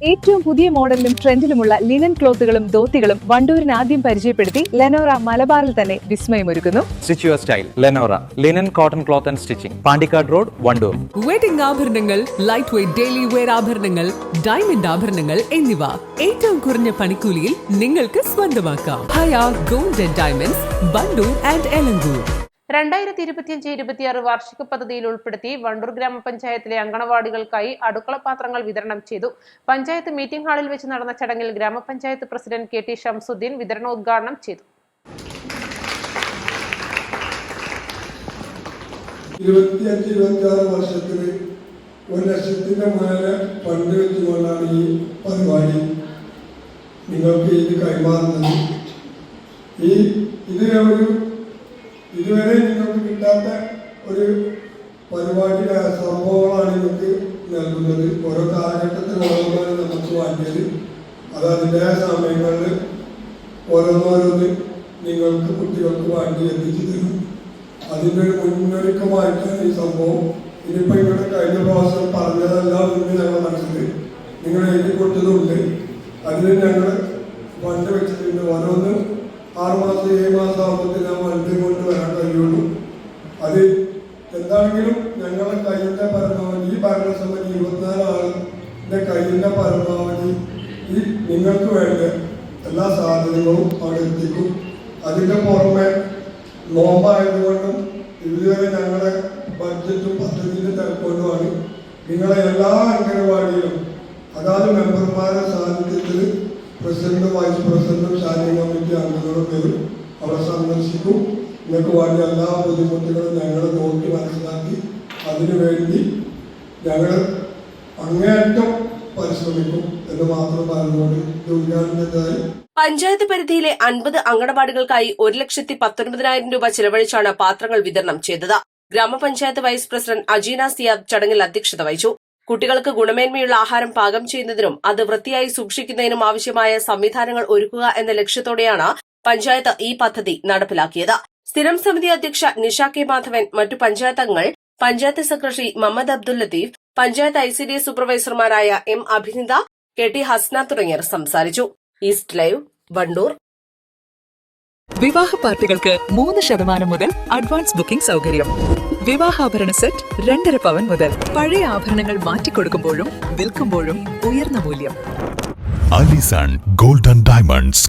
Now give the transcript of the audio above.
ഏറ്റവും പുതിയ മോഡലിലും ട്രെൻഡിലുമുള്ള ലിനൻ ക്ലോത്തുകളും ധോത്തികളും വണ്ടൂരിന് ആദ്യം പരിചയപ്പെടുത്തി ലെനോറ മലബാറിൽ തന്നെ വിസ്മയമൊരുക്കുന്നു. Stitch your style Lenora linen cotton cloth and stitching, Pandikkad road, Wandoor. Wedding ആഭരണങ്ങൾ, ലൈറ്റ് വെയ്റ്റ് ഡെയിലി വെയർ ആഭരണങ്ങൾ, ഡയമണ്ട് ആഭരണങ്ങൾ എന്നിവ ഏറ്റവും കുറഞ്ഞ പണിക്കൂലിയിൽ നിങ്ങൾക്ക് സ്വന്തമാക്കാം. Haya gold and diamonds, Wandoor and Elankur. 2025-26 വാർഷിക പദ്ധതിയിൽ ഉൾപ്പെടുത്തി വണ്ടൂർ ഗ്രാമപഞ്ചായത്തിലെ അങ്കണവാടികൾക്കായി അടുക്കള പാത്രങ്ങൾ വിതരണം ചെയ്തു. പഞ്ചായത്ത് മീറ്റിംഗ് ഹാളിൽ വെച്ച് നടന്ന ചടങ്ങിൽ ഗ്രാമപഞ്ചായത്ത് പ്രസിഡന്റ് KT ഷംസുദ്ദീൻ വിതരണോദ്ഘാടനം ചെയ്തു. 25-26 വർഷത്തിൽ 1 ലക്ഷത്തിന്റെ മേലെ ഫണ്ട് വെച്ചുകൊണ്ടാണ് ഈ പരിപാടി നിങ്ങൾക്ക് ഇത് കൈമാറുന്നത്. ഇതുവരെ നിങ്ങൾക്ക് കിട്ടാത്ത ഒരു പരിപാടി സംഭവങ്ങളാണ് നിങ്ങൾക്ക് നൽകുന്നത്. ഓരോ കാലഘട്ടത്തിൽ ഓരോന്നാണ് നമുക്ക് വേണ്ടിയത്. അത് അതിൻ്റെതായ സമയങ്ങളിൽ ഓരോന്നോരോന്ന് നിങ്ങൾക്ക് കുട്ടികൾക്ക് വേണ്ടി എത്തിച്ചു തരും. അതിൻ്റെ ഒരു മുന്നൊരുക്കമായിട്ടാണ് ഈ സംഭവം. ഇനിയിപ്പോൾ ഇവിടെ കഴിഞ്ഞ പ്രാവശ്യം പറഞ്ഞതെല്ലാം ഇന്ന് ഞങ്ങൾ മനസ്സിൽ നിങ്ങൾ എഴുതി കൊടുത്തതുണ്ട്. അതിന് ഞങ്ങൾ ഫണ്ട് വെച്ചിട്ടുണ്ട്. ഓരോന്ന് 6 മാസം 7 മാസം ആകുമ്പോഴത്തേക്ക് ആ വണ്ടി കൊണ്ട് വരാൻ കഴിയുള്ളൂ. അത് എന്താണെങ്കിലും ഞങ്ങളുടെ കയ്യിൻ്റെ പരമാവധി ഈ ഭരണസമിതി 24 ആളിൻ്റെ കയ്യിൻ്റെ പരമാവധി ഈ നിങ്ങൾക്ക് വേണ്ട എല്ലാ സാധ്യതകളും അവിടെ എത്തിക്കും. അതിൻ്റെ പുറമെ നോമ്പായതുകൊണ്ടും ഇതുവരെ ഞങ്ങളുടെ ബഡ്ജറ്റും പദ്ധതിൻ്റെ തിരക്കൊണ്ടുമാണ് നിങ്ങളെ എല്ലാ അംഗനവാടിയിലും അതാത് മെമ്പർമാരുടെ സാന്നിധ്യത്തിൽ പ്രസിഡന്റും വൈസ് പ്രസിഡന്റും സ്റ്റാൻഡിംഗ് കമ്മിറ്റി അംഗങ്ങളും വരും. അവിടെ സന്ദർശിക്കും. നിങ്ങൾക്ക് വേണ്ട എല്ലാ ബുദ്ധിമുട്ടുകളും ഞങ്ങൾ നോക്കി മനസ്സിലാക്കി അതിനുവേണ്ടി ഞങ്ങൾ അങ്ങേയറ്റം പരിശ്രമിക്കും എന്ന് മാത്രം പറഞ്ഞുകൊണ്ട് ഉദ്ഘാടനത്തിനായി പഞ്ചായത്ത് പരിധിയിലെ 50 അങ്കണവാടികൾക്കായി 1,19,000 രൂപ ചെലവഴിച്ചാണ് പാത്രങ്ങൾ വിതരണം ചെയ്തത്. ഗ്രാമപഞ്ചായത്ത് വൈസ് പ്രസിഡന്റ് അജീന സിയാദ് ചടങ്ങിൽ അധ്യക്ഷത വഹിച്ചു. കുട്ടികൾക്ക് ഗുണമേന്മയുള്ള ആഹാരം പാകം ചെയ്യുന്നതിനും അത് വൃത്തിയായി സൂക്ഷിക്കുന്നതിനും ആവശ്യമായ സംവിധാനങ്ങൾ ഒരുക്കുക എന്ന ലക്ഷ്യത്തോടെയാണ് പഞ്ചായത്ത് ഈ പദ്ധതി നടപ്പിലാക്കിയത്. സ്ഥിരം സമിതി അധ്യക്ഷ നിഷ കെ മാധവൻ, മറ്റു പഞ്ചായത്ത് അംഗങ്ങൾ, പഞ്ചായത്ത് സെക്രട്ടറി മുഹമ്മദ് അബ്ദുൽ ലത്തീഫ്, പഞ്ചായത്ത് ICDS സൂപ്പർവൈസർമാരായ M അഭിനിത, KT ഹസ്ന തുടങ്ങിയവർ സംസാരിച്ചു. East Live, Wandoor. വിവാഹ പാർട്ടികൾക്ക് 3% മുതൽ അഡ്വാൻസ് ബുക്കിംഗ് സൗകര്യം. വിവാഹാഭരണ സെറ്റ് 2.5 പവൻ മുതൽ. പഴയ ആഭരണങ്ങൾ മാറ്റിക്കൊടുക്കുമ്പോഴും വിൽക്കുമ്പോഴും ഉയർന്ന മൂല്യം. Allison gold and diamonds,